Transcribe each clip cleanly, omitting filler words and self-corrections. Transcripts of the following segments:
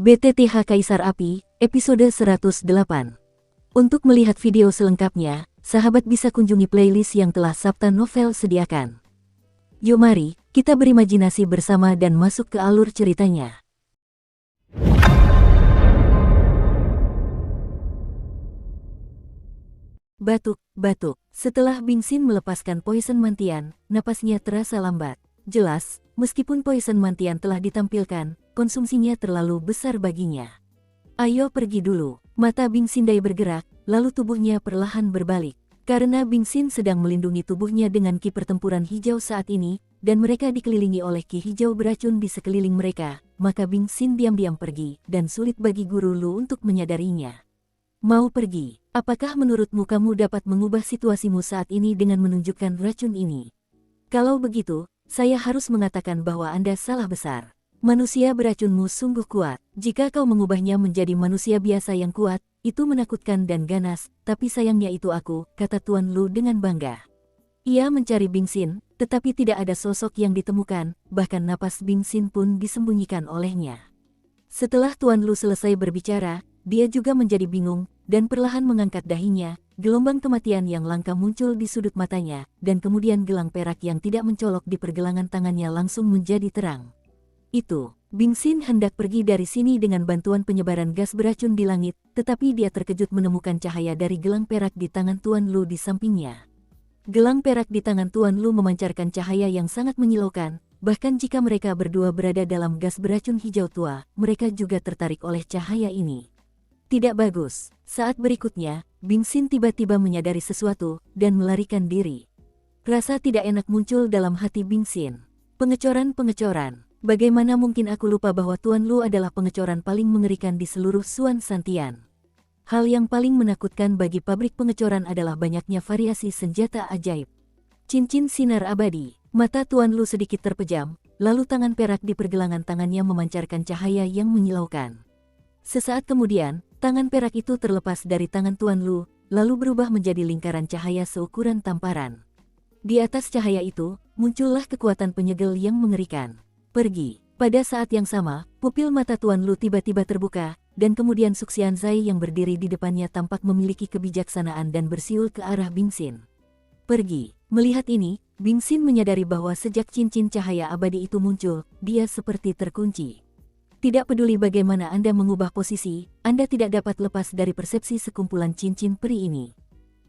BTTH Kaisar Api, episode 108. Untuk melihat video selengkapnya, sahabat bisa kunjungi playlist yang telah Sabta Novel sediakan. Yuk mari, kita berimajinasi bersama dan masuk ke alur ceritanya. Batuk. Setelah Bingxin melepaskan poison mantian, napasnya terasa lambat. Jelas, meskipun poison mantian telah ditampilkan, konsumsinya terlalu besar baginya. Ayo pergi dulu. Mata Bingxin Dai bergerak, lalu tubuhnya perlahan berbalik. Karena Bingxin sedang melindungi tubuhnya dengan ki pertempuran hijau saat ini, dan mereka dikelilingi oleh ki hijau beracun di sekeliling mereka, maka Bingxin diam-diam pergi, dan sulit bagi Guru Lu untuk menyadarinya. Mau pergi? Apakah menurutmu kamu dapat mengubah situasimu saat ini dengan menunjukkan racun ini? Kalau begitu, saya harus mengatakan bahwa Anda salah besar. Manusia beracunmu sungguh kuat. Jika kau mengubahnya menjadi manusia biasa yang kuat, itu menakutkan dan ganas, tapi sayangnya itu aku, kata Tuan Lu dengan bangga. Ia mencari Bingxin, tetapi tidak ada sosok yang ditemukan, bahkan napas Bingxin pun disembunyikan olehnya. Setelah Tuan Lu selesai berbicara, dia juga menjadi bingung, dan perlahan mengangkat dahinya, gelombang kematian yang langka muncul di sudut matanya, dan kemudian gelang perak yang tidak mencolok di pergelangan tangannya langsung menjadi terang. Itu, Bingxin hendak pergi dari sini dengan bantuan penyebaran gas beracun di langit, tetapi dia terkejut menemukan cahaya dari gelang perak di tangan Tuan Lu di sampingnya. Gelang perak di tangan Tuan Lu memancarkan cahaya yang sangat menyilaukan, bahkan jika mereka berdua berada dalam gas beracun hijau tua, mereka juga tertarik oleh cahaya ini. Tidak bagus. Saat berikutnya, Bingxin tiba-tiba menyadari sesuatu, dan melarikan diri. Rasa tidak enak muncul dalam hati Bingxin. Pengecoran. Bagaimana mungkin aku lupa bahwa Tuan Lu adalah pengecoran paling mengerikan di seluruh Suan Santian. Hal yang paling menakutkan bagi pabrik pengecoran adalah banyaknya variasi senjata ajaib. Cincin sinar abadi. Mata Tuan Lu sedikit terpejam, lalu tangan perak di pergelangan tangannya memancarkan cahaya yang menyilaukan. Sesaat kemudian, tangan perak itu terlepas dari tangan Tuan Lu, lalu berubah menjadi lingkaran cahaya seukuran tamparan. Di atas cahaya itu, muncullah kekuatan penyegel yang mengerikan. Pergi. Pada saat yang sama, pupil mata Tuan Lu tiba-tiba terbuka, dan kemudian Suxian Zai yang berdiri di depannya tampak memiliki kebijaksanaan dan bersiul ke arah Bingxin. Pergi. Melihat ini, Bingxin menyadari bahwa sejak cincin cahaya abadi itu muncul, dia seperti terkunci. Tidak peduli bagaimana Anda mengubah posisi, Anda tidak dapat lepas dari persepsi sekumpulan cincin peri ini.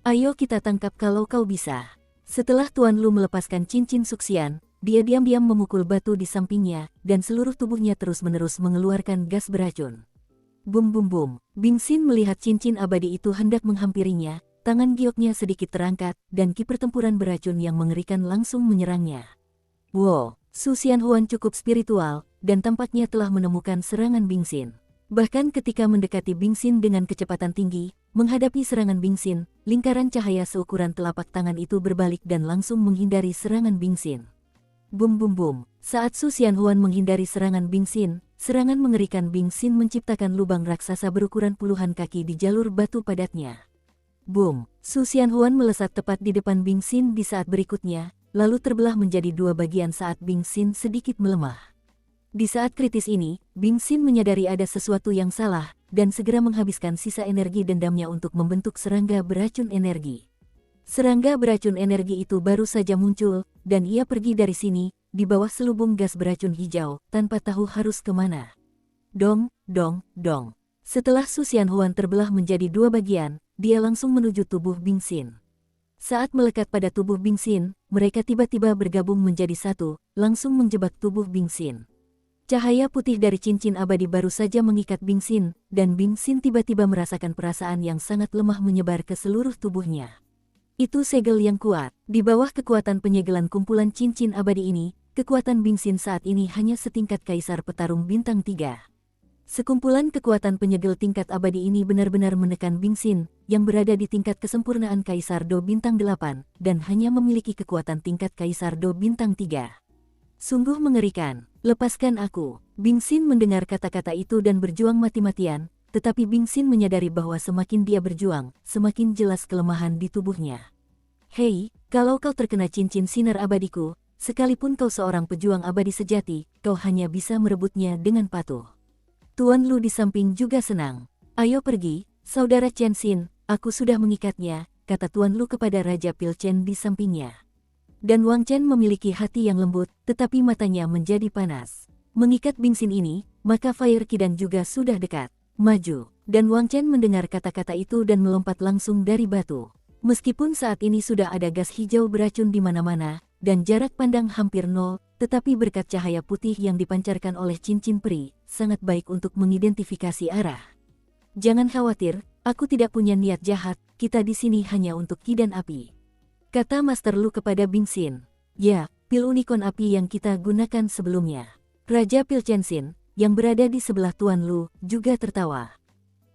Ayo kita tangkap kalau kau bisa. Setelah Tuan Lu melepaskan cincin Suxian, dia diam-diam memukul batu di sampingnya, dan seluruh tubuhnya terus-menerus mengeluarkan gas beracun. Bum. Bingxin melihat cincin abadi itu hendak menghampirinya, tangan gioknya sedikit terangkat, dan ki pertempuran beracun yang mengerikan langsung menyerangnya. Wow, Su Xianhuan cukup spiritual, dan tampaknya telah menemukan serangan Bingxin. Bahkan ketika mendekati Bingxin dengan kecepatan tinggi, menghadapi serangan Bingxin, lingkaran cahaya seukuran telapak tangan itu berbalik dan langsung menghindari serangan Bingxin. Bum. Saat Su Xianhuan menghindari serangan Bingxin, serangan mengerikan Bingxin menciptakan lubang raksasa berukuran puluhan kaki di jalur batu padatnya. Bum. Su Xianhuan melesat tepat di depan Bingxin di saat berikutnya, lalu terbelah menjadi dua bagian saat Bingxin sedikit melemah. Di saat kritis ini, Bingxin menyadari ada sesuatu yang salah, dan segera menghabiskan sisa energi dendamnya untuk membentuk serangga beracun energi. Serangga beracun energi itu baru saja muncul, dan ia pergi dari sini, di bawah selubung gas beracun hijau, tanpa tahu harus kemana. Dong. Setelah Su Xianhuan terbelah menjadi dua bagian, dia langsung menuju tubuh Bingxin. Saat melekat pada tubuh Bingxin, mereka tiba-tiba bergabung menjadi satu, langsung menjebak tubuh Bingxin. Cahaya putih dari cincin abadi baru saja mengikat Bingxin, dan Bingxin tiba-tiba merasakan perasaan yang sangat lemah menyebar ke seluruh tubuhnya. Itu segel yang kuat. Di bawah kekuatan penyegelan kumpulan cincin abadi ini, kekuatan Bingxin saat ini hanya setingkat kaisar petarung bintang 3. Sekumpulan kekuatan penyegel tingkat abadi ini benar-benar menekan Bingxin, yang berada di tingkat kesempurnaan kaisar Do bintang 8, dan hanya memiliki kekuatan tingkat kaisar Do bintang 3. Sungguh mengerikan. Lepaskan aku. Bingxin mendengar kata-kata itu dan berjuang mati-matian, tetapi Bingxin menyadari bahwa semakin dia berjuang, semakin jelas kelemahan di tubuhnya. Hei, kalau kau terkena cincin sinar abadiku, sekalipun kau seorang pejuang abadi sejati, kau hanya bisa merebutnya dengan patuh. Tuan Lu di samping juga senang. Ayo pergi, saudara Chen Xin, aku sudah mengikatnya, kata Tuan Lu kepada Raja Pilchen di sampingnya. Dan Wang Chen memiliki hati yang lembut, tetapi matanya menjadi panas. Mengikat Bing Xin ini, maka Fire Kidan juga sudah dekat. Maju. Dan Wang Chen mendengar kata-kata itu dan melompat langsung dari batu. Meskipun saat ini sudah ada gas hijau beracun di mana-mana, dan jarak pandang hampir nol, tetapi berkat cahaya putih yang dipancarkan oleh cincin peri, sangat baik untuk mengidentifikasi arah. Jangan khawatir, aku tidak punya niat jahat, kita di sini hanya untuk kidan api. Kata Master Lu kepada Bing Xin. Ya, pil unicorn api yang kita gunakan sebelumnya. Raja Pil Chen Xin, yang berada di sebelah Tuan Lu, juga tertawa.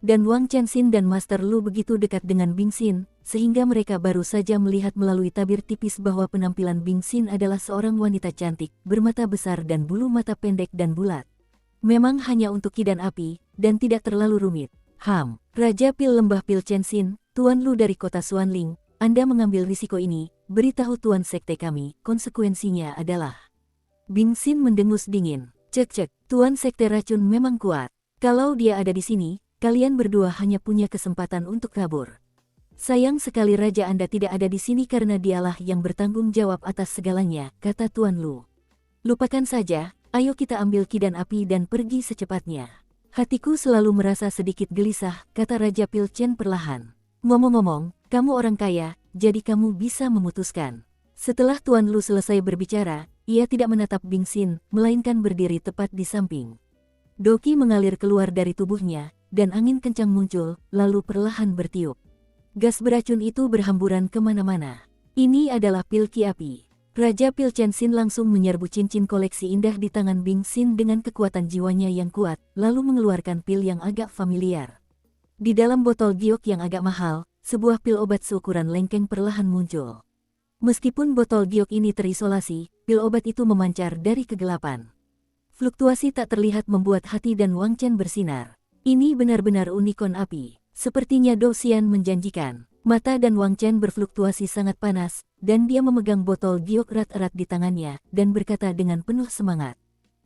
Dan Wang Chen Xin dan Master Lu begitu dekat dengan Bing Xin, sehingga mereka baru saja melihat melalui tabir tipis bahwa penampilan Bing Xin adalah seorang wanita cantik, bermata besar dan bulu mata pendek dan bulat. Memang hanya untuk kidan api, dan tidak terlalu rumit. Raja Pil Lembah Pil Chen Xin, Tuan Lu dari kota Xuanling, Anda mengambil risiko ini, beritahu Tuan Sekte kami, konsekuensinya adalah. Bing Xin mendengus dingin. Cek, Tuan Sekte racun memang kuat. Kalau dia ada di sini, kalian berdua hanya punya kesempatan untuk kabur. Sayang sekali Raja Anda tidak ada di sini karena dialah yang bertanggung jawab atas segalanya, kata Tuan Lu. Lupakan saja, ayo kita ambil kidan api dan pergi secepatnya. Hatiku selalu merasa sedikit gelisah, kata Raja Pil Chen perlahan. Ngomong-ngomong, kamu orang kaya, jadi kamu bisa memutuskan. Setelah Tuan Lu selesai berbicara, ia tidak menatap Bing Xin, melainkan berdiri tepat di samping. Doki mengalir keluar dari tubuhnya, dan angin kencang muncul, lalu perlahan bertiup. Gas beracun itu berhamburan kemana-mana. Ini adalah pil ki api. Raja Pil Chen Xin langsung menyerbu cincin koleksi indah di tangan Bing Xin dengan kekuatan jiwanya yang kuat, lalu mengeluarkan pil yang agak familiar. Di dalam botol giok yang agak mahal, sebuah pil obat seukuran lengkeng perlahan muncul. Meskipun botol giok ini terisolasi, pil obat itu memancar dari kegelapan. Fluktuasi tak terlihat membuat hati dan Wang Chen bersinar. Ini benar-benar unicorn api. Sepertinya Dou Xian menjanjikan. Mata dan Wang Chen berfluktuasi sangat panas, dan dia memegang botol giok erat-erat di tangannya, dan berkata dengan penuh semangat.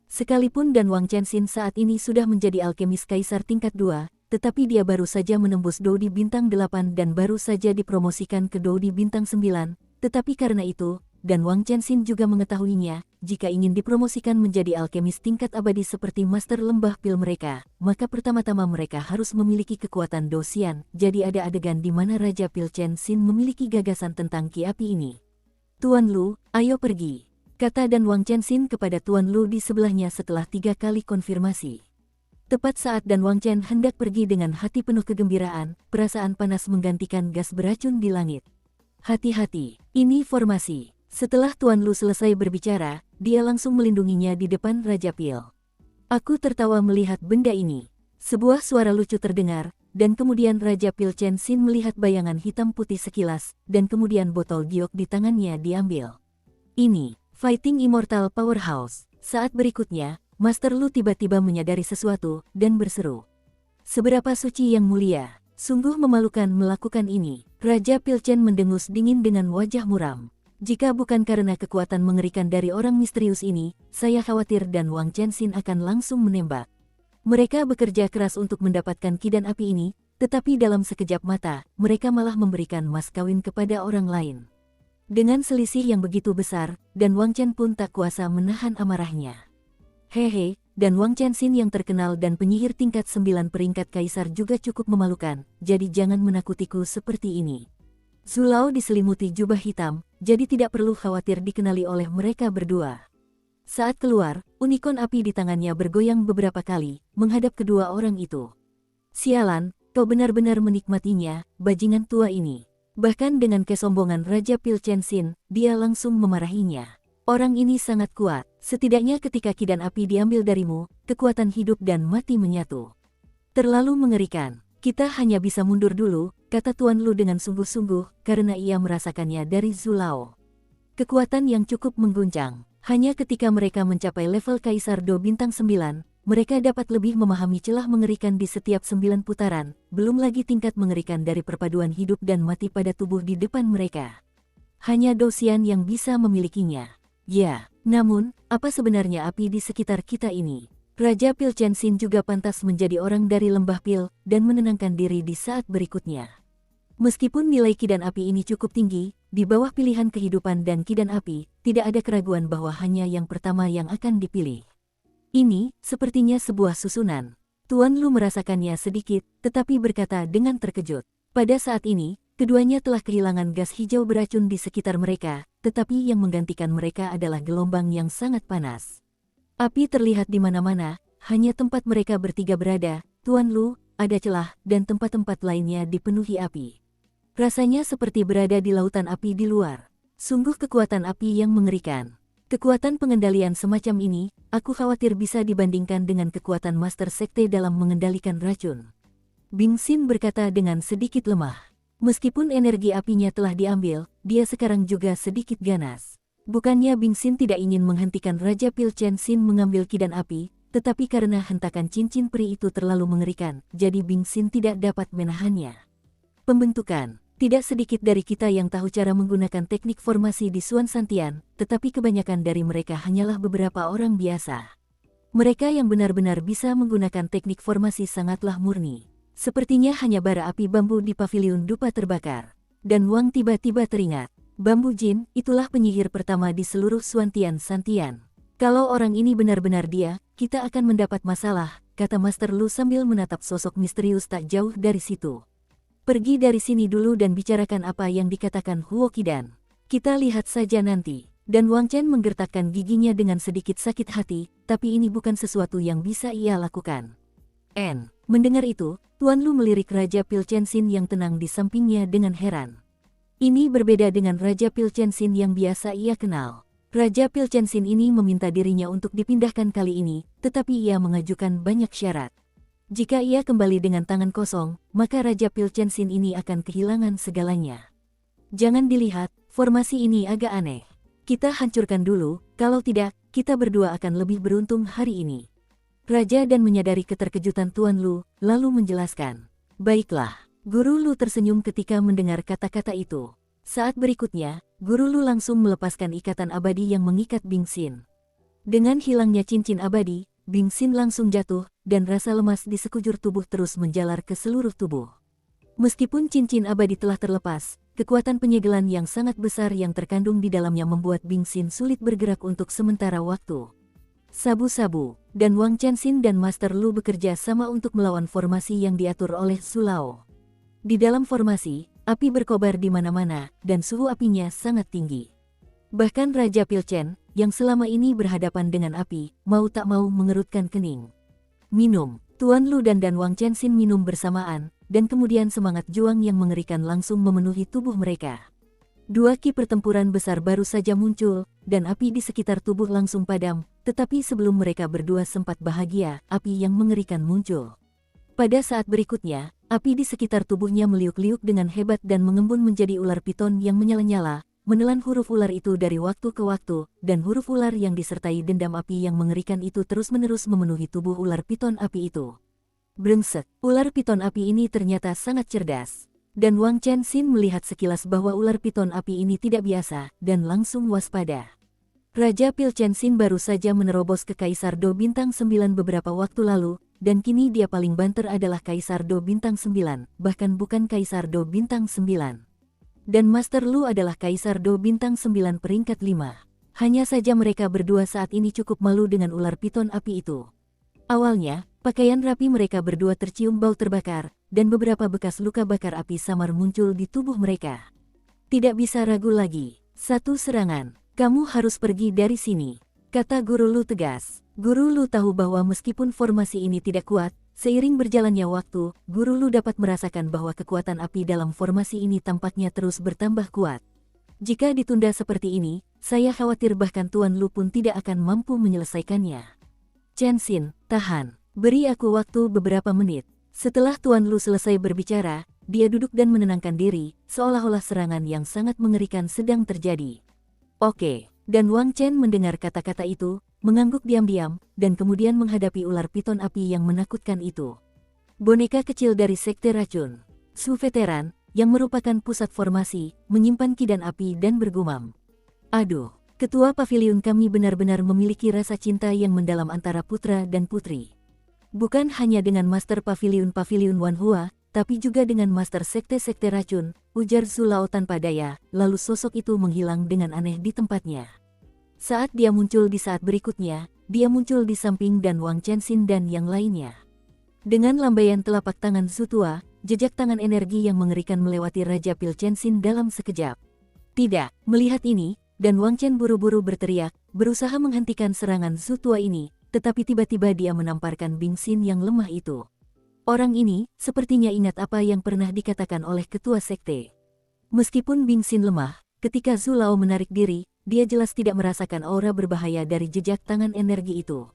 Sekalipun dan Wang Chen Xin saat ini sudah menjadi alkemis kaisar tingkat 2, tetapi dia baru saja menembus Dou di bintang 8 dan baru saja dipromosikan ke Dou di bintang 9, tetapi karena itu, dan Wang Chen Xin juga mengetahuinya, jika ingin dipromosikan menjadi alkemis tingkat abadi seperti master lembah pil mereka, maka pertama-tama mereka harus memiliki kekuatan Dou Xian. Jadi ada adegan di mana Raja Pil Chen Xin memiliki gagasan tentang ki api ini. Tuan Lu, ayo pergi, kata dan Wang Chen Xin kepada Tuan Lu di sebelahnya setelah 3 kali konfirmasi. Tepat saat dan Wang Chen hendak pergi dengan hati penuh kegembiraan, perasaan panas menggantikan gas beracun di langit. Hati-hati, ini formasi. Setelah Tuan Lu selesai berbicara, dia langsung melindunginya di depan Raja Pil. Aku tertawa melihat benda ini. Sebuah suara lucu terdengar, dan kemudian Raja Pil Chen Xin melihat bayangan hitam putih sekilas, dan kemudian botol giok di tangannya diambil. Ini, Fighting Immortal Powerhouse. Saat berikutnya, Master Lu tiba-tiba menyadari sesuatu, dan berseru. Seberapa suci yang mulia, sungguh memalukan melakukan ini. Raja Pil Chen mendengus dingin dengan wajah muram. Jika bukan karena kekuatan mengerikan dari orang misterius ini, saya khawatir dan Wang Chen Xin akan langsung menembak. Mereka bekerja keras untuk mendapatkan kidan api ini, tetapi dalam sekejap mata, mereka malah memberikan mas kawin kepada orang lain. Dengan selisih yang begitu besar, dan Wang Chen pun tak kuasa menahan amarahnya. Hehe, dan Wang Chen Xin yang terkenal dan penyihir tingkat 9 peringkat kaisar juga cukup memalukan, jadi jangan menakutiku seperti ini. Zulao diselimuti jubah hitam, jadi tidak perlu khawatir dikenali oleh mereka berdua. Saat keluar, unicorn api di tangannya bergoyang beberapa kali, menghadap kedua orang itu. Sialan, kau benar-benar menikmatinya, bajingan tua ini. Bahkan dengan kesombongan Raja Pil Chen Xin, dia langsung memarahinya. Orang ini sangat kuat, setidaknya ketika kidan api diambil darimu, kekuatan hidup dan mati menyatu. Terlalu mengerikan. Kita hanya bisa mundur dulu, kata Tuan Lu dengan sungguh-sungguh, karena ia merasakannya dari Zulao. Kekuatan yang cukup mengguncang. Hanya ketika mereka mencapai level Kaisar Dou bintang 9, mereka dapat lebih memahami celah mengerikan di setiap 9 putaran, belum lagi tingkat mengerikan dari perpaduan hidup dan mati pada tubuh di depan mereka. Hanya Dou Xian yang bisa memilikinya. Ya, namun, apa sebenarnya api di sekitar kita ini? Raja Pil Chenxin juga pantas menjadi orang dari lembah pil dan menenangkan diri di saat berikutnya. Meskipun nilai Ki dan Api ini cukup tinggi, di bawah pilihan kehidupan dan Ki dan Api, tidak ada keraguan bahwa hanya yang pertama yang akan dipilih. Ini, sepertinya sebuah susunan. Tuan Lu merasakannya sedikit, tetapi berkata dengan terkejut. Pada saat ini, keduanya telah kehilangan gas hijau beracun di sekitar mereka, tetapi yang menggantikan mereka adalah gelombang yang sangat panas. Api terlihat di mana-mana, hanya tempat mereka bertiga berada, Tuan Lu, ada celah, dan tempat-tempat lainnya dipenuhi api. Rasanya seperti berada di lautan api di luar. Sungguh kekuatan api yang mengerikan. Kekuatan pengendalian semacam ini, aku khawatir bisa dibandingkan dengan kekuatan Master Sekte dalam mengendalikan racun. Bing Xin berkata dengan sedikit lemah. Meskipun energi apinya telah diambil, dia sekarang juga sedikit ganas. Bukannya Bing Xin tidak ingin menghentikan Raja Pil Chenxin mengambil Ki dan Api, tetapi karena hentakan cincin peri itu terlalu mengerikan, jadi Bing Xin tidak dapat menahannya. Pembentukan. Tidak sedikit dari kita yang tahu cara menggunakan teknik formasi di Suan Santian, tetapi kebanyakan dari mereka hanyalah beberapa orang biasa. Mereka yang benar-benar bisa menggunakan teknik formasi sangatlah murni. Sepertinya hanya bara api bambu di paviliun dupa terbakar. Dan Wang tiba-tiba teringat. Bambu Jin, itulah penyihir pertama di seluruh Suan Santian. Kalau orang ini benar-benar dia, kita akan mendapat masalah, kata Master Lu sambil menatap sosok misterius tak jauh dari situ. Pergi dari sini dulu dan bicarakan apa yang dikatakan Huo Qidan. Kita lihat saja nanti. Dan Wang Chen menggertakkan giginya dengan sedikit sakit hati, tapi ini bukan sesuatu yang bisa ia lakukan. Mendengar itu, Tuan Lu melirik Raja Pil Chenxin yang tenang di sampingnya dengan heran. Ini berbeda dengan Raja Pil Chenxin yang biasa ia kenal. Raja Pil Chenxin ini meminta dirinya untuk dipindahkan kali ini, tetapi ia mengajukan banyak syarat. Jika ia kembali dengan tangan kosong, maka Raja Pil Chenxin ini akan kehilangan segalanya. Jangan dilihat, formasi ini agak aneh. Kita hancurkan dulu, kalau tidak, kita berdua akan lebih beruntung hari ini. Raja dan menyadari keterkejutan Tuan Lu, lalu menjelaskan. Baiklah. Guru Lu tersenyum ketika mendengar kata-kata itu. Saat berikutnya, Guru Lu langsung melepaskan ikatan abadi yang mengikat Bing Xin. Dengan hilangnya cincin abadi, Bing Xin langsung jatuh, dan rasa lemas di sekujur tubuh terus menjalar ke seluruh tubuh. Meskipun cincin abadi telah terlepas, kekuatan penyegelan yang sangat besar yang terkandung di dalamnya membuat Bing Xin sulit bergerak untuk sementara waktu. Sabu-sabu, dan Wang Chenxin dan Master Lu bekerja sama untuk melawan formasi yang diatur oleh Sulao. Di dalam formasi, api berkobar di mana-mana, dan suhu apinya sangat tinggi. Bahkan Raja Pil Chen, yang selama ini berhadapan dengan api, mau tak mau mengerutkan kening. Minum. Tuan Lu dan Wang Chenxin minum bersamaan, dan kemudian semangat juang yang mengerikan langsung memenuhi tubuh mereka. Dua ki pertempuran besar baru saja muncul, dan api di sekitar tubuh langsung padam, tetapi sebelum mereka berdua sempat bahagia, api yang mengerikan muncul. Pada saat berikutnya, api di sekitar tubuhnya meliuk-liuk dengan hebat dan mengembun menjadi ular piton yang menyala-nyala, menelan huruf ular itu dari waktu ke waktu, dan huruf ular yang disertai dendam api yang mengerikan itu terus-menerus memenuhi tubuh ular piton api itu. Brengsek, ular piton api ini ternyata sangat cerdas. Dan Wang Chenxin melihat sekilas bahwa ular piton api ini tidak biasa, dan langsung waspada. Raja Pil Chenxin baru saja menerobos ke Kaisar Do Bintang 9 beberapa waktu lalu, dan kini dia paling banter adalah Kaisar Do Bintang 9, bahkan bukan Kaisar Do Bintang 9. Dan Master Lu adalah Kaisar Do Bintang 9 peringkat 5. Hanya saja mereka berdua saat ini cukup malu dengan ular piton api itu. Awalnya, pakaian rapi mereka berdua tercium bau terbakar, dan beberapa bekas luka bakar api samar muncul di tubuh mereka. Tidak bisa ragu lagi. Satu serangan, kamu harus pergi dari sini, kata Guru Lu tegas. Guru Lu tahu bahwa meskipun formasi ini tidak kuat, seiring berjalannya waktu, Guru Lu dapat merasakan bahwa kekuatan api dalam formasi ini tampaknya terus bertambah kuat. Jika ditunda seperti ini, saya khawatir bahkan Tuan Lu pun tidak akan mampu menyelesaikannya. Chenxin, tahan. Beri aku waktu beberapa menit. Setelah Tuan Lu selesai berbicara, dia duduk dan menenangkan diri, seolah-olah serangan yang sangat mengerikan sedang terjadi. Oke. Dan Wang Chen mendengar kata-kata itu, mengangguk diam-diam, dan kemudian menghadapi ular piton api yang menakutkan itu. Boneka kecil dari Sekte Racun. Su veteran, yang merupakan pusat formasi, menyimpan ki dan api dan bergumam. Aduh, Ketua paviliun kami benar-benar memiliki rasa cinta yang mendalam antara putra dan putri. Bukan hanya dengan Master Paviliun Wanhua, tapi juga dengan Master Sekte-Sekte Racun, ujar Zulao tanpa daya, lalu sosok itu menghilang dengan aneh di tempatnya. Saat dia muncul di saat berikutnya, dia muncul di samping dan Wang Chenxin dan yang lainnya. Dengan lambaian telapak tangan Zutua, jejak tangan energi yang mengerikan melewati Raja Pil Chenxin dalam sekejap. Tidak, melihat ini, dan Wang Chen buru-buru berteriak, berusaha menghentikan serangan Zutua ini, tetapi tiba-tiba dia menamparkan Bingxin yang lemah itu. Orang ini, sepertinya ingat apa yang pernah dikatakan oleh ketua sekte. Meskipun Bingxin lemah, ketika Zulao menarik diri, dia jelas tidak merasakan aura berbahaya dari jejak tangan energi itu.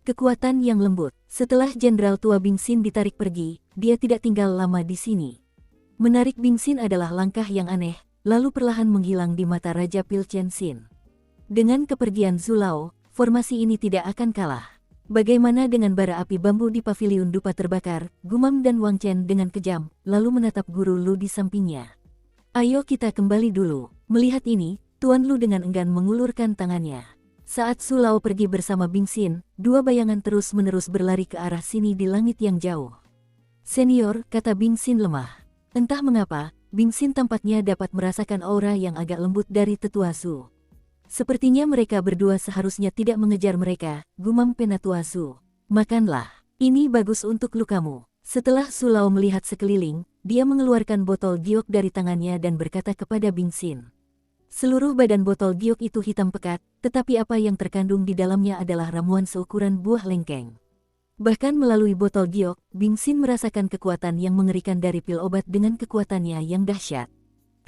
Kekuatan yang lembut. Setelah Jenderal Tua Bingxin ditarik pergi, dia tidak tinggal lama di sini. Menarik Bingxin adalah langkah yang aneh, lalu perlahan menghilang di mata Raja Pil Chenxin. Dengan kepergian Zulao, formasi ini tidak akan kalah. Bagaimana dengan bara api bambu di paviliun dupa terbakar, gumam dan Wang Chen dengan kejam, lalu menatap Guru Lu di sampingnya. Ayo kita kembali dulu. Melihat ini, Tuan Lu dengan enggan mengulurkan tangannya. Saat Zulao pergi bersama Bingxin, dua bayangan terus-menerus berlari ke arah sini di langit yang jauh. Senior, kata Bingxin lemah. Entah mengapa, Bingxin tampaknya dapat merasakan aura yang agak lembut dari tetua Su. Sepertinya mereka berdua seharusnya tidak mengejar mereka, gumam Penatua Su. Makanlah, ini bagus untuk lukamu. Setelah Zulao melihat sekeliling, dia mengeluarkan botol giok dari tangannya dan berkata kepada Bingxin. Seluruh badan botol giok itu hitam pekat, tetapi apa yang terkandung di dalamnya adalah ramuan seukuran buah lengkeng. Bahkan melalui botol giok, Bingxin merasakan kekuatan yang mengerikan dari pil obat dengan kekuatannya yang dahsyat.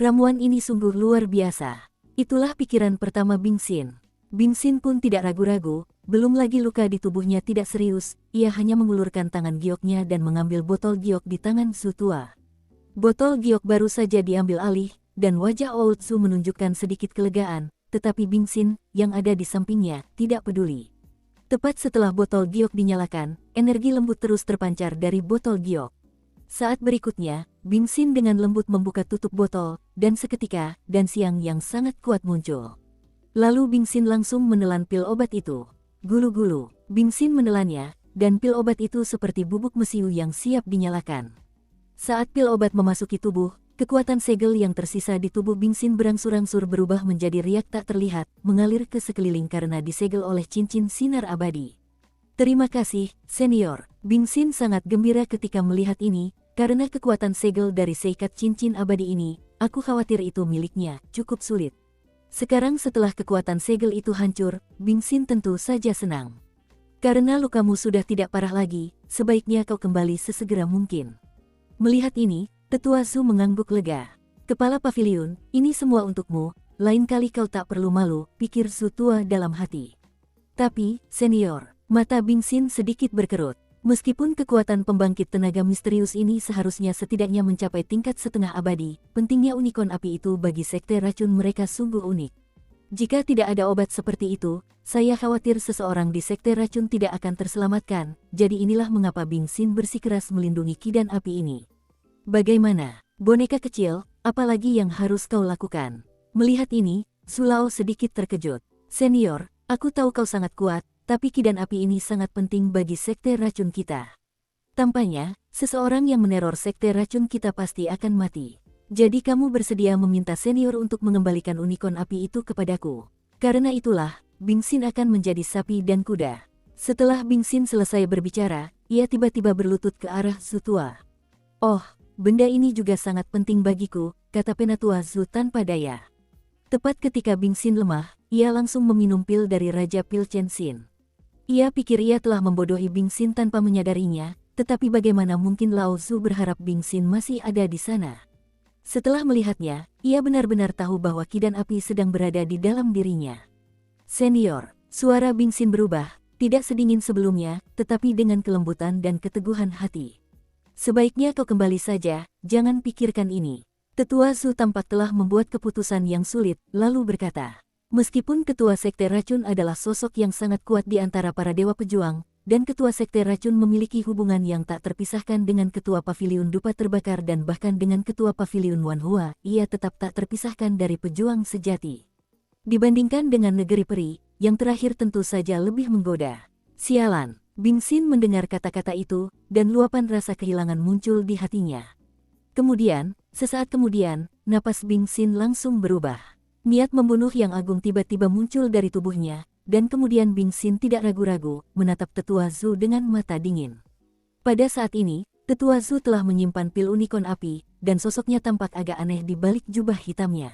Ramuan ini sungguh luar biasa. Itulah pikiran pertama Bingxin. Bingxin pun tidak ragu-ragu, belum lagi luka di tubuhnya tidak serius, ia hanya mengulurkan tangan gioknya dan mengambil botol giok di tangan Zutua. Botol giok baru saja diambil alih, dan wajah Outsu menunjukkan sedikit kelegaan, tetapi Bingxin, yang ada di sampingnya, tidak peduli. Tepat setelah botol giok dinyalakan, energi lembut terus terpancar dari botol giok. Saat berikutnya, Bingxin dengan lembut membuka tutup botol, dan seketika, dan siang yang sangat kuat muncul. Lalu Bingxin langsung menelan pil obat itu. Gulu-gulu, Bingxin menelannya, dan pil obat itu seperti bubuk mesiu yang siap dinyalakan. Saat pil obat memasuki tubuh, kekuatan segel yang tersisa di tubuh Bingxin berangsur-angsur berubah menjadi riak tak terlihat, mengalir ke sekeliling karena disegel oleh cincin sinar abadi. Terima kasih, senior. Bingxin sangat gembira ketika melihat ini, karena kekuatan segel dari seikat cincin abadi ini, aku khawatir itu miliknya, cukup sulit. Sekarang setelah kekuatan segel itu hancur, Bingxin tentu saja senang. Karena lukamu sudah tidak parah lagi, sebaiknya kau kembali sesegera mungkin. Melihat ini, Tetua Su mengangguk lega. Kepala paviliun, ini semua untukmu, lain kali kau tak perlu malu, pikir Su tua dalam hati. Tapi, senior, mata Bingxin sedikit berkerut. Meskipun kekuatan pembangkit tenaga misterius ini seharusnya setidaknya mencapai tingkat setengah abadi, pentingnya unikorn api itu bagi sekte racun mereka sungguh unik. Jika tidak ada obat seperti itu, saya khawatir seseorang di sekte racun tidak akan terselamatkan, jadi inilah mengapa Bingxin bersikeras melindungi kidan api ini. Bagaimana, boneka kecil, apalagi yang harus kau lakukan? Melihat ini, Zulao sedikit terkejut. Senior, aku tahu kau sangat kuat, tapi kidan api ini sangat penting bagi sekte racun kita. Tampaknya, seseorang yang meneror sekte racun kita pasti akan mati. Jadi kamu bersedia meminta senior untuk mengembalikan unikorn api itu kepadaku. Karena itulah, Bingxin akan menjadi sapi dan kuda. Setelah Bingxin selesai berbicara, ia tiba-tiba berlutut ke arah Zutua. Oh, benda ini juga sangat penting bagiku, kata Penatua Zu tanpa daya. Tepat ketika Bingxin lemah, ia langsung meminum pil dari Raja Pil Chenxin. Ia pikir ia telah membodohi Bingxin tanpa menyadarinya, tetapi bagaimana mungkin Lao Zu berharap Bingxin masih ada di sana. Setelah melihatnya, ia benar-benar tahu bahwa kidan api sedang berada di dalam dirinya. Senior, suara Bingxin berubah, tidak sedingin sebelumnya, tetapi dengan kelembutan dan keteguhan hati. Sebaiknya kau kembali saja, jangan pikirkan ini. Tetua Zu tampak telah membuat keputusan yang sulit, lalu berkata. Meskipun ketua sekte racun adalah sosok yang sangat kuat di antara para dewa pejuang, dan ketua sekte racun memiliki hubungan yang tak terpisahkan dengan ketua paviliun dupa terbakar dan bahkan dengan ketua paviliun Wanhua, ia tetap tak terpisahkan dari pejuang sejati. Dibandingkan dengan negeri peri, yang terakhir tentu saja lebih menggoda. Sialan, Bing Xin mendengar kata-kata itu, dan luapan rasa kehilangan muncul di hatinya. Kemudian, sesaat kemudian, napas Bing Xin langsung berubah. Niat membunuh yang agung tiba-tiba muncul dari tubuhnya, dan kemudian Bing Xin tidak ragu-ragu, menatap Tetua Zhu dengan mata dingin. Pada saat ini, Tetua Zhu telah menyimpan pil unikon api, dan sosoknya tampak agak aneh di balik jubah hitamnya.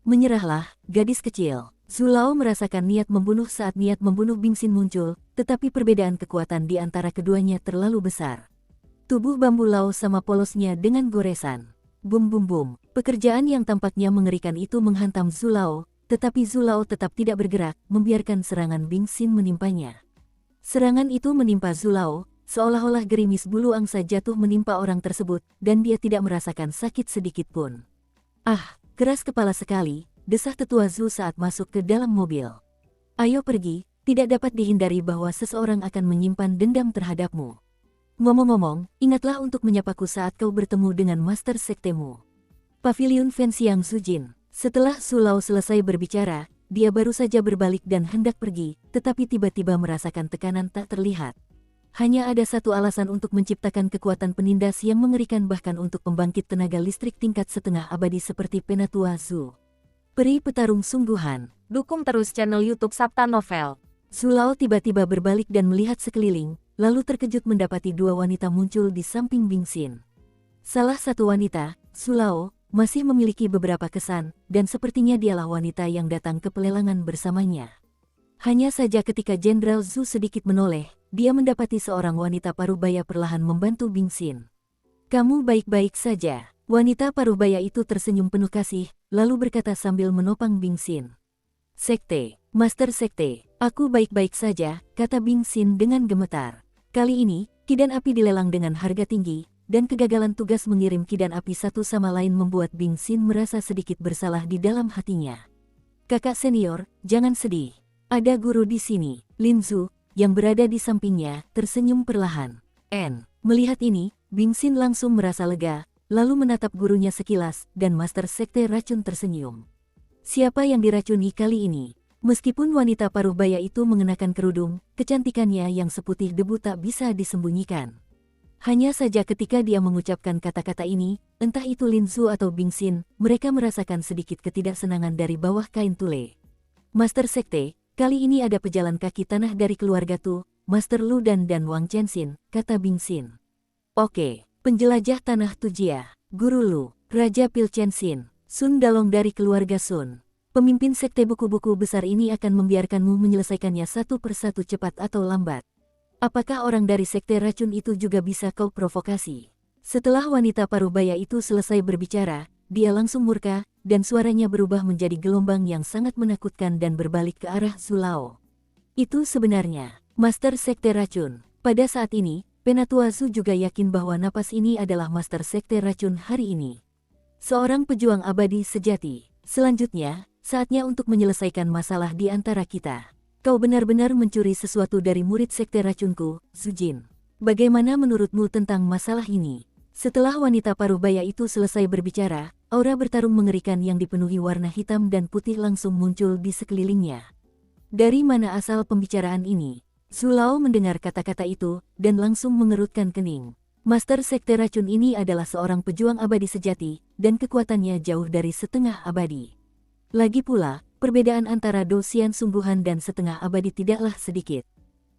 Menyerahlah, gadis kecil. Zhu Lao merasakan niat membunuh saat niat membunuh Bing Xin muncul, tetapi perbedaan kekuatan di antara keduanya terlalu besar. Tubuh bambu Lao sama polosnya dengan goresan. Bum bum bum, pekerjaan yang tampaknya mengerikan itu menghantam Zhu Lao, tetapi Zhu Lao tetap tidak bergerak, membiarkan serangan Bing Xin menimpanya. Serangan itu menimpa Zhu Lao, seolah-olah gerimis bulu angsa jatuh menimpa orang tersebut, dan dia tidak merasakan sakit sedikit pun. Ah, keras kepala sekali, desah Tetua Zhu saat masuk ke dalam mobil. Ayo pergi, tidak dapat dihindari bahwa seseorang akan menyimpan dendam terhadapmu. Ngomong-ngomong, ingatlah untuk menyapaku saat kau bertemu dengan master sektemu. Paviliun Fenxiang Zujin. Setelah Zhu Lao selesai berbicara, dia baru saja berbalik dan hendak pergi, tetapi tiba-tiba merasakan tekanan tak terlihat. Hanya ada satu alasan untuk menciptakan kekuatan penindas yang mengerikan bahkan untuk pembangkit tenaga listrik tingkat setengah abadi seperti Penatua Zhu. Peri petarung sungguhan. Dukung terus channel YouTube Sabta Novel. Zhu Lao tiba-tiba berbalik dan melihat sekeliling, lalu terkejut mendapati dua wanita muncul di samping Bing Xin. Salah satu wanita, Zhu Lao, masih memiliki beberapa kesan, dan sepertinya dialah wanita yang datang ke pelelangan bersamanya. Hanya saja ketika Jenderal Zhu sedikit menoleh, dia mendapati seorang wanita parubaya perlahan membantu Bing Xin. Kamu baik-baik saja. Wanita parubaya itu tersenyum penuh kasih, lalu berkata sambil menopang Bing Xin. Sekte, Master Sekte, aku baik-baik saja, kata Bing Xin dengan gemetar. Kali ini, kidan api dilelang dengan harga tinggi, dan kegagalan tugas mengirim kidan api satu sama lain membuat Bing Xin merasa sedikit bersalah di dalam hatinya. Kakak senior, jangan sedih. Ada guru di sini. Lin Zhu, yang berada di sampingnya, tersenyum perlahan. Melihat ini, Bing Xin langsung merasa lega, lalu menatap gurunya sekilas, dan Master Sekte Racun tersenyum. Siapa yang diracuni kali ini? Meskipun wanita parubaya itu mengenakan kerudung, kecantikannya yang seputih debu tak bisa disembunyikan. Hanya saja ketika dia mengucapkan kata-kata ini, entah itu Lin Zhu atau Bing Xin, mereka merasakan sedikit ketidaksenangan dari bawah kain tule. Master Sekte, kali ini ada pejalan kaki tanah dari keluarga Tu, Master Lu dan Wang Chenxin, kata Bing Xin. Oke. Penjelajah tanah Tujia, Guru Lu, Raja Pil Chenxin, Sun Dalong dari keluarga Sun. Pemimpin sekte buku-buku besar ini akan membiarkanmu menyelesaikannya satu persatu cepat atau lambat. Apakah orang dari sekte racun itu juga bisa kau provokasi? Setelah wanita parubaya itu selesai berbicara, dia langsung murka, dan suaranya berubah menjadi gelombang yang sangat menakutkan dan berbalik ke arah Zhu Lao. Itu sebenarnya, Master Sekte Racun. Pada saat ini, Penatua Zhu juga yakin bahwa napas ini adalah Master Sekte Racun hari ini. Seorang pejuang abadi sejati. Selanjutnya, saatnya untuk menyelesaikan masalah di antara kita. Kau benar-benar mencuri sesuatu dari murid Sekte Racunku, Zujin. Bagaimana menurutmu tentang masalah ini? Setelah wanita parubaya itu selesai berbicara, aura bertarung mengerikan yang dipenuhi warna hitam dan putih langsung muncul di sekelilingnya. Dari mana asal pembicaraan ini? Zhu Lao mendengar kata-kata itu, dan langsung mengerutkan kening. Master Sekte Racun ini adalah seorang pejuang abadi sejati, dan kekuatannya jauh dari setengah abadi. Lagi pula, perbedaan antara dosian sungguhan dan setengah abadi tidaklah sedikit.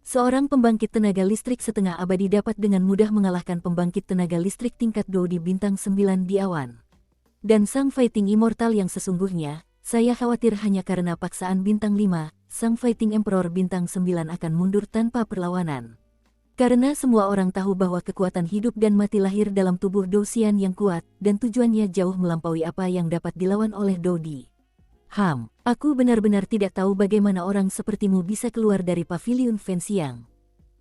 Seorang pembangkit tenaga listrik setengah abadi dapat dengan mudah mengalahkan pembangkit tenaga listrik tingkat Do di bintang 9 di awan. Dan sang fighting immortal yang sesungguhnya, saya khawatir hanya karena paksaan bintang 5, sang fighting emperor bintang 9 akan mundur tanpa perlawanan. Karena semua orang tahu bahwa kekuatan hidup dan mati lahir dalam tubuh Dosian yang kuat, dan tujuannya jauh melampaui apa yang dapat dilawan oleh Dodi. Aku benar-benar tidak tahu bagaimana orang sepertimu bisa keluar dari Paviliun Fenxiang.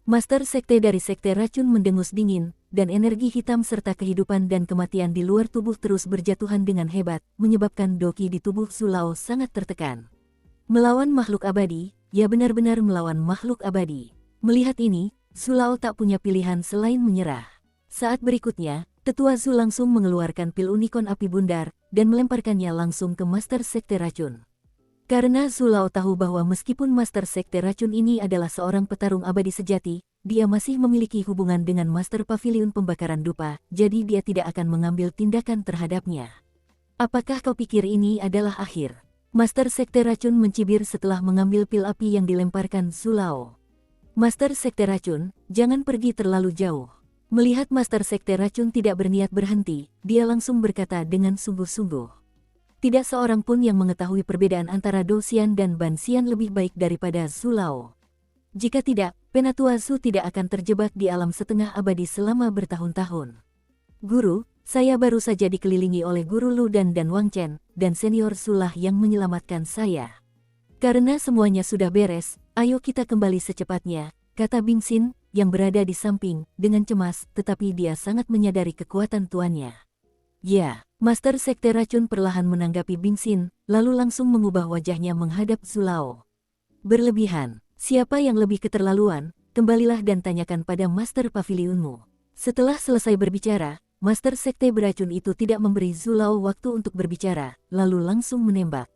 Master Sekte dari Sekte Racun mendengus dingin, dan energi hitam serta kehidupan dan kematian di luar tubuh terus berjatuhan dengan hebat, menyebabkan Doki di tubuh Zhu Lao sangat tertekan. Melawan makhluk abadi, ya benar-benar melawan makhluk abadi. Melihat ini, Zhu Lao tak punya pilihan selain menyerah. Saat berikutnya, Tetua Zhu langsung mengeluarkan pil unikon api bundar, dan melemparkannya langsung ke Master Sekte Racun. Karena Zulao tahu bahwa meskipun Master Sekte Racun ini adalah seorang petarung abadi sejati, dia masih memiliki hubungan dengan Master Paviliun Pembakaran Dupa, jadi dia tidak akan mengambil tindakan terhadapnya. Apakah kau pikir ini adalah akhir? Master Sekte Racun mencibir setelah mengambil pil api yang dilemparkan Zulao. Master Sekte Racun, jangan pergi terlalu jauh. Melihat Master Sekte Racun tidak berniat berhenti, dia langsung berkata dengan sungguh-sungguh. Tidak seorang pun yang mengetahui perbedaan antara Dou Xian dan Ban Xian lebih baik daripada Zulao. Jika tidak, Penatua Zu tidak akan terjebak di alam setengah abadi selama bertahun-tahun. Guru, saya baru saja dikelilingi oleh Guru Lu dan Wang Chen, dan Senior Zulah yang menyelamatkan saya. Karena semuanya sudah beres, ayo kita kembali secepatnya, kata Bing Xin, yang berada di samping, dengan cemas, tetapi dia sangat menyadari kekuatan tuannya. Ya, Master Sekte Racun perlahan menanggapi Bing Xin, lalu langsung mengubah wajahnya menghadap Zulao. Berlebihan, siapa yang lebih keterlaluan, kembalilah dan tanyakan pada Master Pavilionmu. Setelah selesai berbicara, Master Sekte Beracun itu tidak memberi Zulao waktu untuk berbicara, lalu langsung menembak.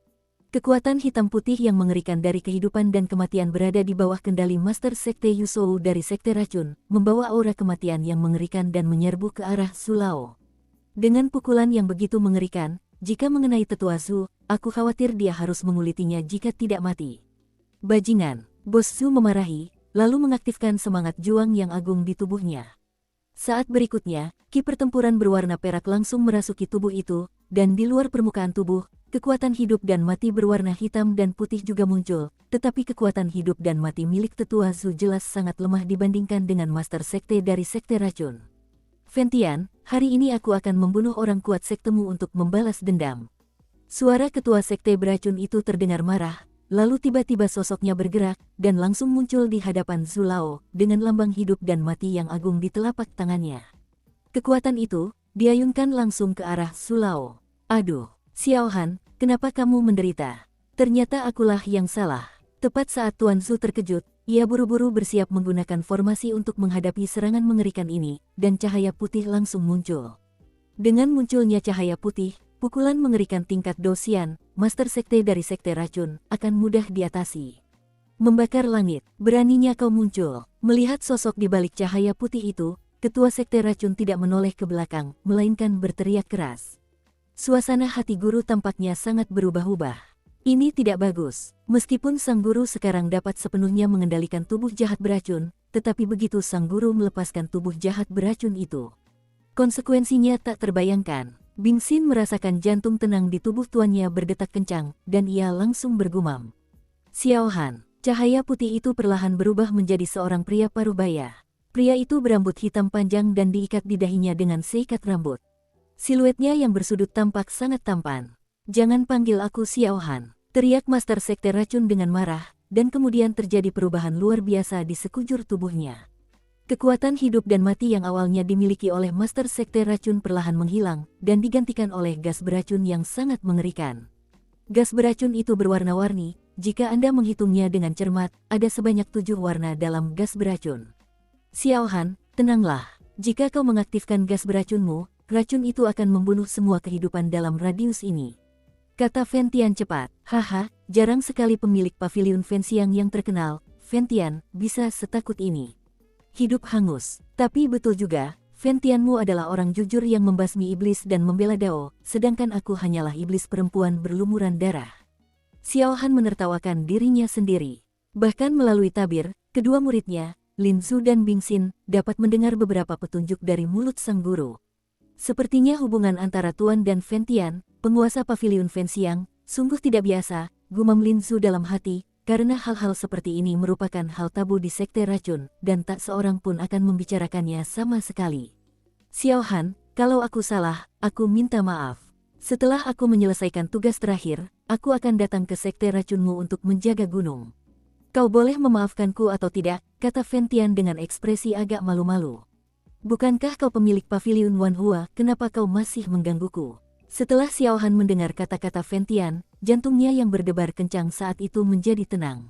Kekuatan hitam putih yang mengerikan dari kehidupan dan kematian berada di bawah kendali Master Sekte Yusou dari Sekte Racun, membawa aura kematian yang mengerikan dan menyerbu ke arah Zulao. Dengan pukulan yang begitu mengerikan, jika mengenai Tetua Zu, aku khawatir dia harus mengulitinya jika tidak mati. Bajingan, Bos Zu memarahi, lalu mengaktifkan semangat juang yang agung di tubuhnya. Saat berikutnya, ki pertempuran berwarna perak langsung merasuki tubuh itu, dan di luar permukaan tubuh, kekuatan hidup dan mati berwarna hitam dan putih juga muncul, tetapi kekuatan hidup dan mati milik Tetua Zu jelas sangat lemah dibandingkan dengan Master Sekte dari Sekte Racun. Fentian, hari ini aku akan membunuh orang kuat sektemu untuk membalas dendam. Suara ketua Sekte Beracun itu terdengar marah, lalu tiba-tiba sosoknya bergerak, dan langsung muncul di hadapan Zulao, dengan lambang hidup dan mati yang agung di telapak tangannya. Kekuatan itu, diayunkan langsung ke arah Zulao. Aduh, Xiao Han, kenapa kamu menderita? Ternyata akulah yang salah. Tepat saat Tuan Zu terkejut, ia buru-buru bersiap menggunakan formasi untuk menghadapi serangan mengerikan ini, dan cahaya putih langsung muncul. Dengan munculnya cahaya putih, pukulan mengerikan tingkat Dou Xian, Master Sekte dari Sekte Racun, akan mudah diatasi. Membakar langit, beraninya kau muncul. Melihat sosok di balik cahaya putih itu, Ketua Sekte Racun tidak menoleh ke belakang, melainkan berteriak keras. Suasana hati guru tampaknya sangat berubah-ubah. Ini tidak bagus. Meskipun sang guru sekarang dapat sepenuhnya mengendalikan tubuh jahat beracun, tetapi begitu sang guru melepaskan tubuh jahat beracun itu, konsekuensinya tak terbayangkan. Bing Xin merasakan jantung tenang di tubuh tuannya berdetak kencang, dan ia langsung bergumam. Xiao Han, cahaya putih itu perlahan berubah menjadi seorang pria parubaya. Pria itu berambut hitam panjang dan diikat di dahinya dengan seikat rambut. Siluetnya yang bersudut tampak sangat tampan. Jangan panggil aku Xiao Han, teriak Master Sekte Racun dengan marah, dan kemudian terjadi perubahan luar biasa di sekujur tubuhnya. Kekuatan hidup dan mati yang awalnya dimiliki oleh Master Sekte Racun perlahan menghilang, dan digantikan oleh gas beracun yang sangat mengerikan. Gas beracun itu berwarna-warni, jika Anda menghitungnya dengan cermat, ada sebanyak 7 warna dalam gas beracun. Xiao Han, tenanglah, jika kau mengaktifkan gas beracunmu, racun itu akan membunuh semua kehidupan dalam radius ini. Kata Fentian cepat. Haha, jarang sekali pemilik paviliun Fenxiang yang terkenal, Fentian, bisa setakut ini. Hidup hangus. Tapi betul juga, Fentianmu adalah orang jujur yang membasmi iblis dan membela Dao, sedangkan aku hanyalah iblis perempuan berlumuran darah. Xiao Han menertawakan dirinya sendiri. Bahkan melalui tabir, kedua muridnya, Lin Zu dan Bing Xin, dapat mendengar beberapa petunjuk dari mulut sang guru. Sepertinya hubungan antara Tuan dan Fentian, penguasa paviliun Fenxiang, sungguh tidak biasa, gumam Lin Zu dalam hati, karena hal-hal seperti ini merupakan hal tabu di Sekte Racun, dan tak seorang pun akan membicarakannya sama sekali. Xiao Han, kalau aku salah, aku minta maaf. Setelah aku menyelesaikan tugas terakhir, aku akan datang ke Sekte Racunmu untuk menjaga gunung. Kau boleh memaafkanku atau tidak, kata Fentian dengan ekspresi agak malu-malu. Bukankah kau pemilik paviliun Wanhua, kenapa kau masih menggangguku? Setelah Xiao Han mendengar kata-kata Fentian, jantungnya yang berdebar kencang saat itu menjadi tenang.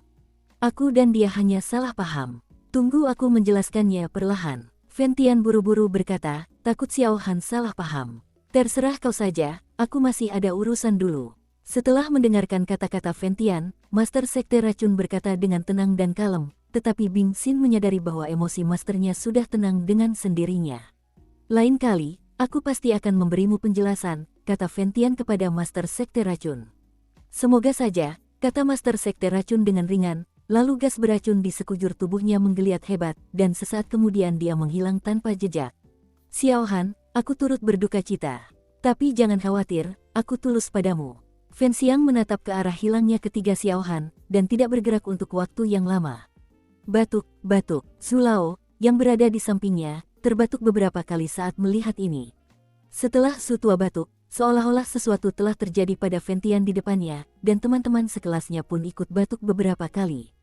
Aku dan dia hanya salah paham. Tunggu aku menjelaskannya perlahan. Fentian buru-buru berkata, takut Xiao Han salah paham. Terserah kau saja, aku masih ada urusan dulu. Setelah mendengarkan kata-kata Fentian, Master Sekte Racun berkata dengan tenang dan kalem, tetapi Bing Xin menyadari bahwa emosi masternya sudah tenang dengan sendirinya. Lain kali, aku pasti akan memberimu penjelasan, kata Fentian kepada Master Sekte Racun. Semoga saja, kata Master Sekte Racun dengan ringan, lalu gas beracun di sekujur tubuhnya menggeliat hebat, dan sesaat kemudian dia menghilang tanpa jejak. Xiao Han, aku turut berduka cita. Tapi jangan khawatir, aku tulus padamu. Fen Xiang menatap ke arah hilangnya ketiga Xiao Han, dan tidak bergerak untuk waktu yang lama. Batuk. Zhu Lao, yang berada di sampingnya, terbatuk beberapa kali saat melihat ini. Setelah Zhu tua batuk, seolah-olah sesuatu telah terjadi pada Fentian di depannya, dan teman-teman sekelasnya pun ikut batuk beberapa kali.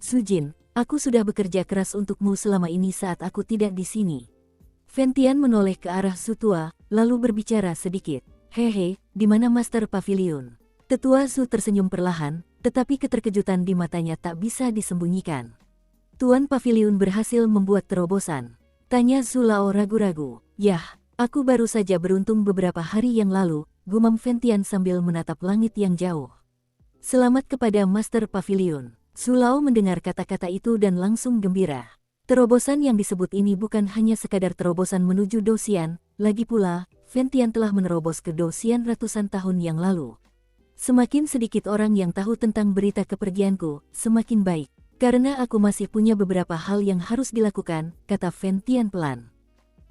Su Jin, aku sudah bekerja keras untukmu selama ini saat aku tidak di sini. Fentian menoleh ke arah Zhu tua, lalu berbicara sedikit. Hehe, di mana Master Pavilion? Tetua Zhu tersenyum perlahan, tetapi keterkejutan di matanya tak bisa disembunyikan. Tuan Pavilion berhasil membuat terobosan. Tanya Zhu Lao ragu-ragu. Yah, aku baru saja beruntung beberapa hari yang lalu, gumam Fentian sambil menatap langit yang jauh. Selamat kepada Master Pavilion. Zhu Lao mendengar kata-kata itu dan langsung gembira. Terobosan yang disebut ini bukan hanya sekadar terobosan menuju Dosian, lagi pula, Fentian telah menerobos ke Dosian ratusan tahun yang lalu. Semakin sedikit orang yang tahu tentang berita kepergianku, semakin baik. Karena aku masih punya beberapa hal yang harus dilakukan, kata Fentian pelan.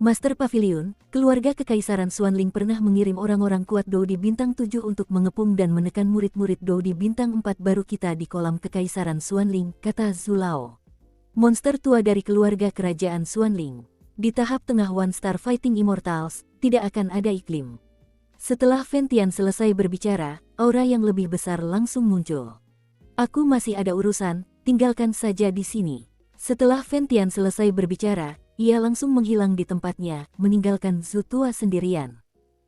Master Pavilion, keluarga Kekaisaran Xuanling pernah mengirim orang-orang kuat Dou di Bintang 7 untuk mengepung dan menekan murid-murid Dou di Bintang 4 baru kita di kolam Kekaisaran Xuanling, kata Zhu Lao. Monster tua dari keluarga kerajaan Xuanling. Di tahap tengah One Star Fighting Immortals, tidak akan ada iklim. Setelah Fentian selesai berbicara, aura yang lebih besar langsung muncul. Aku masih ada urusan, tinggalkan saja di sini. Setelah Fentian selesai berbicara, ia langsung menghilang di tempatnya, meninggalkan Zhu tua sendirian.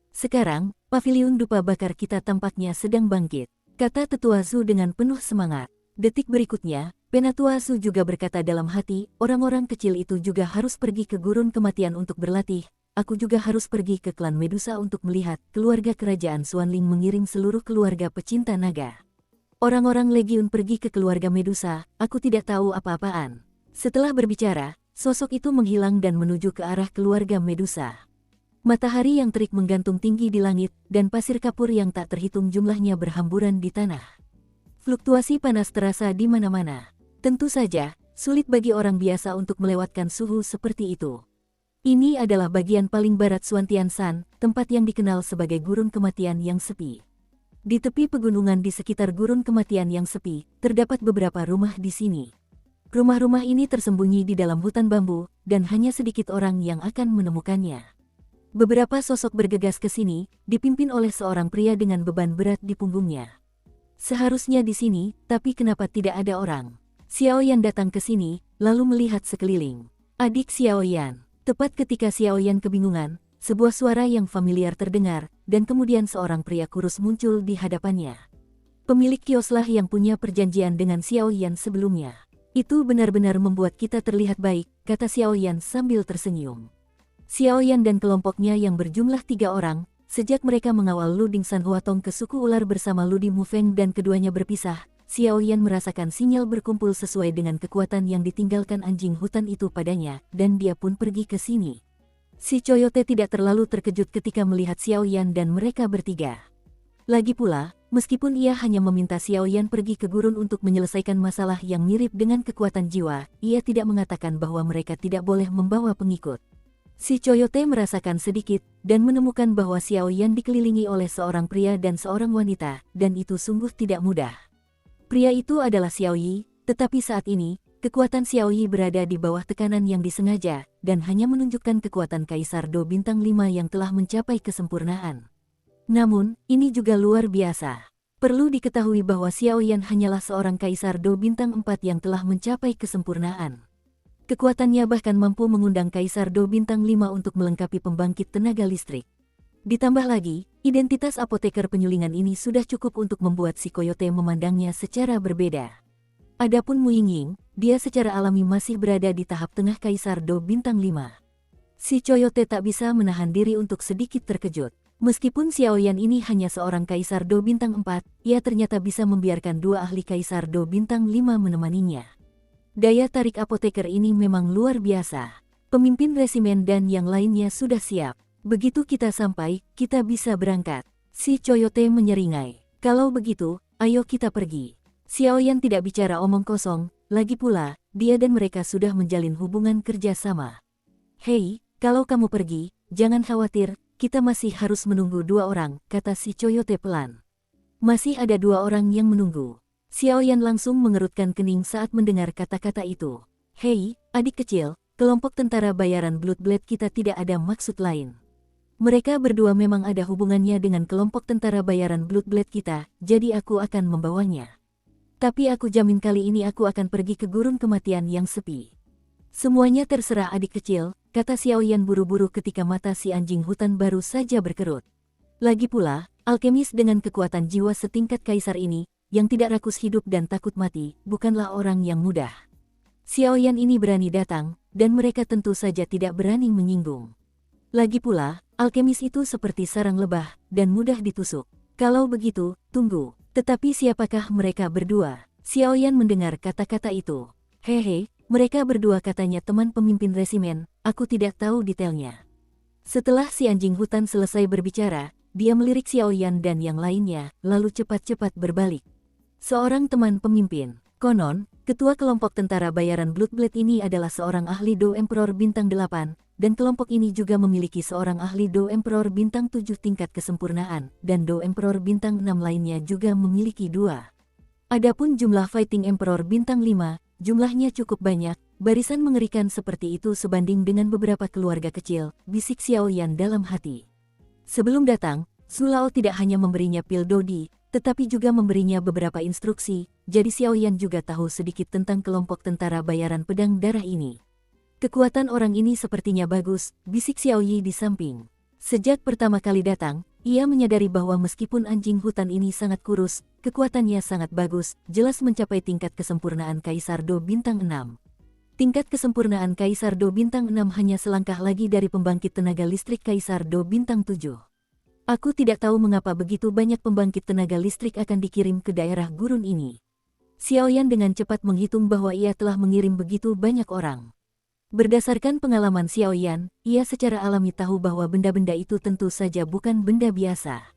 Sekarang, pavilion dupa bakar kita tampaknya sedang bangkit, kata tetua Zhu dengan penuh semangat. Detik berikutnya, Penatua Zhu juga berkata dalam hati, orang-orang kecil itu juga harus pergi ke gurun kematian untuk berlatih. Aku juga harus pergi ke klan Medusa untuk melihat keluarga kerajaan Xuanling mengirim seluruh keluarga pecinta naga. Orang-orang legiun pergi ke keluarga Medusa, aku tidak tahu apa-apaan. Setelah berbicara, sosok itu menghilang dan menuju ke arah keluarga Medusa. Matahari yang terik menggantung tinggi di langit, dan pasir kapur yang tak terhitung jumlahnya berhamburan di tanah. Fluktuasi panas terasa di mana-mana. Tentu saja, sulit bagi orang biasa untuk melewatkan suhu seperti itu. Ini adalah bagian paling barat Xuantianshan, tempat yang dikenal sebagai gurun kematian yang sepi. Di tepi pegunungan di sekitar gurun kematian yang sepi, terdapat beberapa rumah di sini. Rumah-rumah ini tersembunyi di dalam hutan bambu, dan hanya sedikit orang yang akan menemukannya. Beberapa sosok bergegas ke sini, dipimpin oleh seorang pria dengan beban berat di punggungnya. Seharusnya di sini, tapi kenapa tidak ada orang? Xiao Yan datang ke sini, lalu melihat sekeliling. Adik Xiao Yan. Tepat ketika Xiao Yan kebingungan, sebuah suara yang familiar terdengar, dan kemudian seorang pria kurus muncul di hadapannya. Pemilik kioslah yang punya perjanjian dengan Xiao Yan sebelumnya. Itu benar-benar membuat kita terlihat baik, kata Xiao Yan sambil tersenyum. Xiao Yan dan kelompoknya yang berjumlah 3 orang, sejak mereka mengawal Luding San Huatong ke suku ular bersama Ludi Mufeng dan keduanya berpisah, Xiao Yan merasakan sinyal berkumpul sesuai dengan kekuatan yang ditinggalkan anjing hutan itu padanya, dan dia pun pergi ke sini. Si Coyote tidak terlalu terkejut ketika melihat Xiao Yan dan mereka bertiga. Lagi pula, meskipun ia hanya meminta Xiao Yan pergi ke gurun untuk menyelesaikan masalah yang mirip dengan kekuatan jiwa, ia tidak mengatakan bahwa mereka tidak boleh membawa pengikut. Si Coyote merasakan sedikit, dan menemukan bahwa Xiao Yan dikelilingi oleh seorang pria dan seorang wanita, dan itu sungguh tidak mudah. Pria itu adalah Xiao Yi, tetapi saat ini, kekuatan Xiao Yi berada di bawah tekanan yang disengaja, dan hanya menunjukkan kekuatan Kaisar Do Bintang 5 yang telah mencapai kesempurnaan. Namun, ini juga luar biasa. Perlu diketahui bahwa Xiao Yan hanyalah seorang Kaisar Do Bintang 4 yang telah mencapai kesempurnaan. Kekuatannya bahkan mampu mengundang Kaisar Do Bintang 5 untuk melengkapi pembangkit tenaga listrik. Ditambah lagi, identitas apoteker penyulingan ini sudah cukup untuk membuat si Coyote memandangnya secara berbeda. Adapun Mu Yingying, dia secara alami masih berada di tahap tengah Kaisar Do Bintang 5. Si Coyote tak bisa menahan diri untuk sedikit terkejut. Meskipun Xiaoyan ini hanya seorang kaisar Do bintang 4, ia ternyata bisa membiarkan dua ahli kaisar Do bintang 5 menemaninya. Daya tarik apoteker ini memang luar biasa. Pemimpin resimen dan yang lainnya sudah siap. Begitu kita sampai, kita bisa berangkat. Si Coyote menyeringai. Kalau begitu, ayo kita pergi. Xiaoyan tidak bicara omong kosong, lagi pula, dia dan mereka sudah menjalin hubungan kerja sama. Hei, kalau kamu pergi, jangan khawatir, kita masih harus menunggu dua orang, kata si Coyote pelan. Masih ada dua orang yang menunggu. Xiaoyan langsung mengerutkan kening saat mendengar kata-kata itu. Hei, adik kecil, kelompok tentara bayaran Bloodblade kita tidak ada maksud lain. Mereka berdua memang ada hubungannya dengan kelompok tentara bayaran Bloodblade kita, jadi aku akan membawanya. Tapi aku jamin kali ini aku akan pergi ke gurun kematian yang sepi. Semuanya terserah adik kecil, kata Xiaoyan buru-buru ketika mata si anjing hutan baru saja berkerut. Lagi pula, alkemis dengan kekuatan jiwa setingkat kaisar ini, yang tidak rakus hidup dan takut mati, bukanlah orang yang mudah. Xiaoyan ini berani datang, dan mereka tentu saja tidak berani menyinggung. Lagi pula, alkemis itu seperti sarang lebah, dan mudah ditusuk. Kalau begitu, tunggu. Tetapi siapakah mereka berdua? Xiaoyan mendengar kata-kata itu. Hehe, mereka berdua katanya teman pemimpin resimen, aku tidak tahu detailnya. Setelah si anjing hutan selesai berbicara, dia melirik Xiaoyan dan yang lainnya, lalu cepat-cepat berbalik. Seorang teman pemimpin. Konon, ketua kelompok tentara bayaran Bloodblade ini adalah seorang ahli Do Emperor bintang 8, dan kelompok ini juga memiliki seorang ahli Do Emperor bintang 7 tingkat kesempurnaan, dan Do Emperor bintang 6 lainnya juga memiliki 2. Adapun jumlah Fighting Emperor bintang 5, jumlahnya cukup banyak, barisan mengerikan seperti itu sebanding dengan beberapa keluarga kecil, bisik Xiaoyan dalam hati. Sebelum datang, Zulao tidak hanya memberinya pil Dodi, tetapi juga memberinya beberapa instruksi, jadi Xiaoyan juga tahu sedikit tentang kelompok tentara bayaran pedang darah ini. Kekuatan orang ini sepertinya bagus, bisik Xiaoyi di samping. Sejak pertama kali datang, ia menyadari bahwa meskipun anjing hutan ini sangat kurus, kekuatannya sangat bagus, jelas mencapai tingkat kesempurnaan Kaisar Do bintang 6. Tingkat kesempurnaan Kaisar Do bintang 6 hanya selangkah lagi dari pembangkit tenaga listrik Kaisar Do bintang 7. Aku tidak tahu mengapa begitu banyak pembangkit tenaga listrik akan dikirim ke daerah gurun ini. Xiaoyan dengan cepat menghitung bahwa ia telah mengirim begitu banyak orang. Berdasarkan pengalaman Xiaoyan, ia secara alami tahu bahwa benda-benda itu tentu saja bukan benda biasa.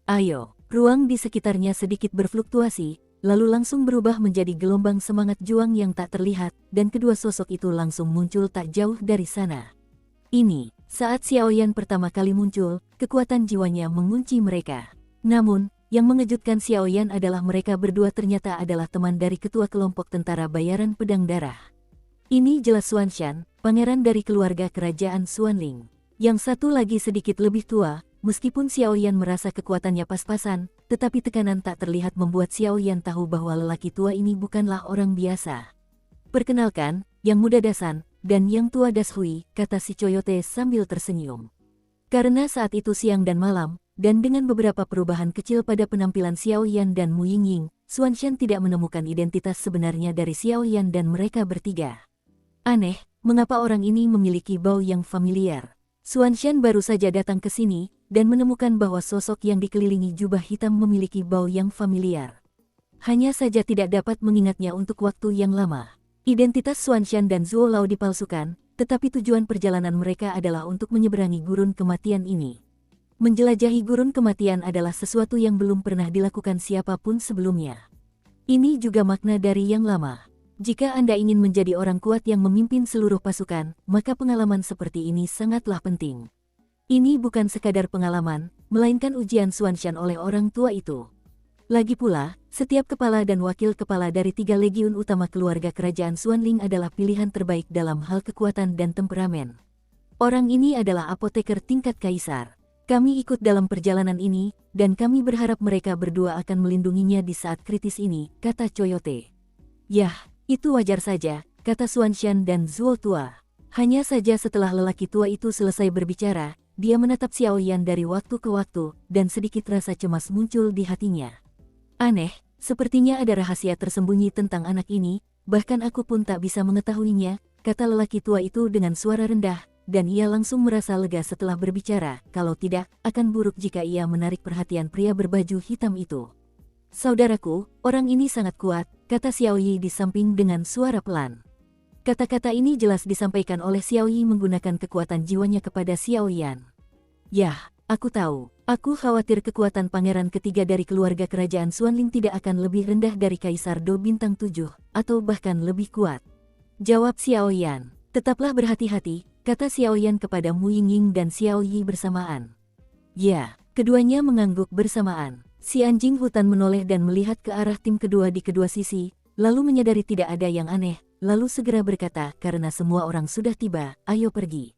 Ayo, ruang di sekitarnya sedikit berfluktuasi, lalu langsung berubah menjadi gelombang semangat juang yang tak terlihat, dan kedua sosok itu langsung muncul tak jauh dari sana. Ini, saat Xiaoyan pertama kali muncul, kekuatan jiwanya mengunci mereka. Namun, yang mengejutkan Xiaoyan adalah mereka berdua ternyata adalah teman dari ketua kelompok tentara bayaran pedang darah. Ini jelas Xuanshan, pangeran dari keluarga kerajaan Xuanling. Yang satu lagi sedikit lebih tua, meskipun Xiaoyan merasa kekuatannya pas-pasan, tetapi tekanan tak terlihat membuat Xiaoyan tahu bahwa lelaki tua ini bukanlah orang biasa. Perkenalkan, yang muda Dasan, dan yang tua Dashui, kata si Coyote sambil tersenyum. Karena saat itu siang dan malam, dan dengan beberapa perubahan kecil pada penampilan Xiaoyan dan Mu Yingying, Xuanshan tidak menemukan identitas sebenarnya dari Xiaoyan dan mereka bertiga. Aneh, mengapa orang ini memiliki bau yang familiar? Xuanshan baru saja datang ke sini, dan menemukan bahwa sosok yang dikelilingi jubah hitam memiliki bau yang familiar. Hanya saja tidak dapat mengingatnya untuk waktu yang lama. Identitas Xuanshan dan Zuo Lao dipalsukan, tetapi tujuan perjalanan mereka adalah untuk menyeberangi gurun kematian ini. Menjelajahi gurun kematian adalah sesuatu yang belum pernah dilakukan siapapun sebelumnya. Ini juga makna dari yang lama. Jika Anda ingin menjadi orang kuat yang memimpin seluruh pasukan, maka pengalaman seperti ini sangatlah penting. Ini bukan sekadar pengalaman, melainkan ujian Xuanshan oleh orang tua itu. Lagi pula, setiap kepala dan wakil kepala dari 3 legiun utama keluarga kerajaan Xuanling adalah pilihan terbaik dalam hal kekuatan dan temperamen. Orang ini adalah apoteker tingkat kaisar. Kami ikut dalam perjalanan ini, dan kami berharap mereka berdua akan melindunginya di saat kritis ini, kata Coyote. Yah, itu wajar saja, kata Xuanshan dan Zuo tua. Hanya saja setelah lelaki tua itu selesai berbicara, dia menatap Xiaoyan dari waktu ke waktu, dan sedikit rasa cemas muncul di hatinya. Aneh, sepertinya ada rahasia tersembunyi tentang anak ini, bahkan aku pun tak bisa mengetahuinya, kata lelaki tua itu dengan suara rendah, dan ia langsung merasa lega setelah berbicara, kalau tidak, akan buruk jika ia menarik perhatian pria berbaju hitam itu. Saudaraku, orang ini sangat kuat, kata Xiao Yi di samping dengan suara pelan. Kata-kata ini jelas disampaikan oleh Xiao Yi menggunakan kekuatan jiwanya kepada Xiao Yan. Yah, aku tahu. Aku khawatir kekuatan pangeran ketiga dari keluarga kerajaan Xuanling tidak akan lebih rendah dari Kaisar Do Bintang 7, atau bahkan lebih kuat. Jawab Xiao Yan. Tetaplah berhati-hati, kata Xiao Yan kepada Mu Yingying dan Xiao Yi bersamaan. Ya, keduanya mengangguk bersamaan. Si anjing hutan menoleh dan melihat ke arah tim kedua di kedua sisi, lalu menyadari tidak ada yang aneh, lalu segera berkata, karena semua orang sudah tiba, ayo pergi.